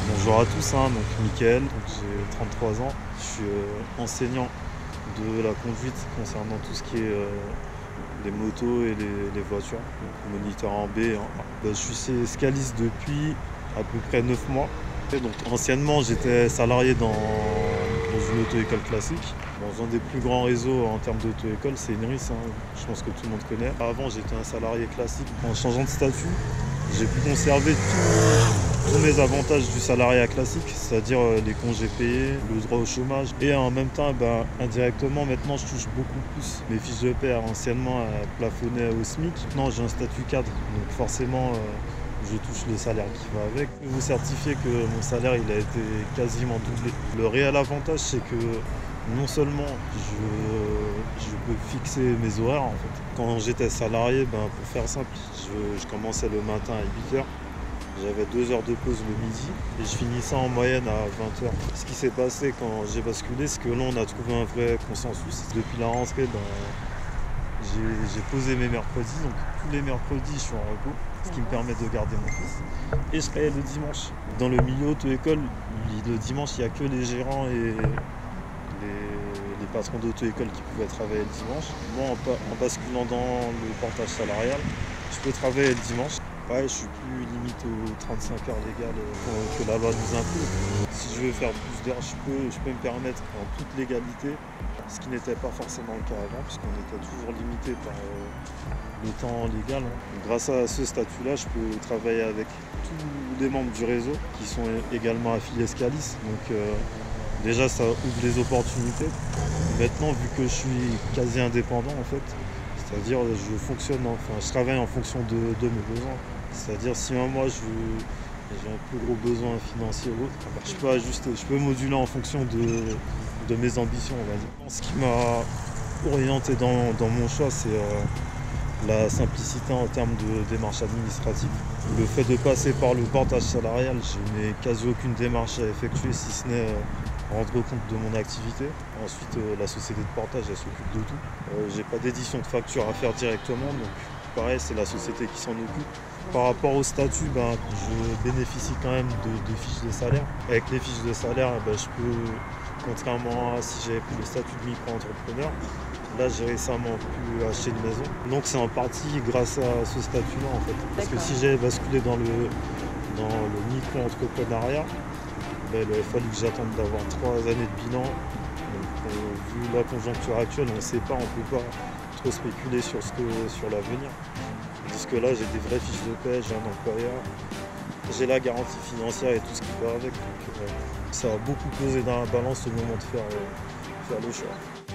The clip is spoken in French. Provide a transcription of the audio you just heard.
Bonjour à tous, donc Mickaël, j'ai 33 ans, je suis enseignant de la conduite concernant tout ce qui est les motos et les voitures, donc moniteur en B et en A. Je suis escaliste depuis à peu près 9 mois. Et donc anciennement j'étais salarié dans une auto-école classique. Dans un des plus grands réseaux en termes d'auto-école, c'est Inris, je pense que tout le monde connaît. Avant j'étais un salarié classique. En changeant de statut, j'ai pu conserver tous mes avantages du salariat classique, c'est-à-dire les congés payés, le droit au chômage. Et en même temps, indirectement, maintenant, je touche beaucoup plus. Mes fiches de paie, anciennement, plafonnaient au SMIC. Maintenant, j'ai un statut cadre, donc forcément, je touche le salaire qui va avec. Je peux vous certifier que mon salaire, il a été quasiment doublé. Le réel avantage, c'est que non seulement je peux fixer mes horaires en fait. Quand j'étais salarié, pour faire simple, je commençais le matin à 8 h. J'avais 2 heures de pause le midi et je finissais en moyenne à 20 h. Ce qui s'est passé quand j'ai basculé, c'est que là on a trouvé un vrai consensus. Depuis la rentrée, j'ai posé mes mercredis, donc tous les mercredis je suis en repos, ce qui me permet de garder mon fils. Et je travaille le dimanche. Dans le milieu auto-école, le dimanche il n'y a que les gérants et les patrons d'auto-école qui pouvaient travailler le dimanche. Moi, en basculant dans le portage salarial, je peux travailler le dimanche. Ouais, je suis plus limité aux 35 heures légales que la loi nous impose. Si je veux faire plus d'heures, je peux me permettre en toute légalité, ce qui n'était pas forcément le cas avant, puisqu'on était toujours limité par le temps légal. Grâce à ce statut-là, je peux travailler avec tous les membres du réseau qui sont également affiliés Scalis. Donc déjà, ça ouvre les opportunités. Maintenant, vu que je suis quasi indépendant en fait, c'est-à-dire je travaille en fonction de mes besoins. C'est-à-dire si un mois j'ai un plus gros besoin financier ou autre, je peux ajuster, je peux moduler en fonction de mes ambitions, on va dire. Ce qui m'a orienté dans mon choix, c'est la simplicité en termes de démarche administrative. Le fait de passer par le portage salarial, je n'ai quasi aucune démarche à effectuer si ce n'est rendre compte de mon activité. Ensuite, la société de portage, elle s'occupe de tout. J'ai pas d'édition de facture à faire directement, donc pareil, c'est la société qui s'en occupe. Par rapport au statut, je bénéficie quand même de fiches de salaire. Avec les fiches de salaire, je peux, contrairement à si j'avais pris le statut de micro-entrepreneur, là j'ai récemment pu acheter une maison. Donc c'est en partie grâce à ce statut-là en fait. Parce que si j'avais basculé dans le micro-entrepreneuriat, il aurait fallu que j'attende d'avoir 3 années de bilan. Donc, vu la conjoncture actuelle, on ne sait pas, on ne peut pas trop spéculer sur l'avenir. Tandis que là, j'ai des vraies fiches de paie, j'ai un employeur, j'ai la garantie financière et tout ce qui va avec. Donc, ça a beaucoup pesé dans la balance au moment de faire le choix.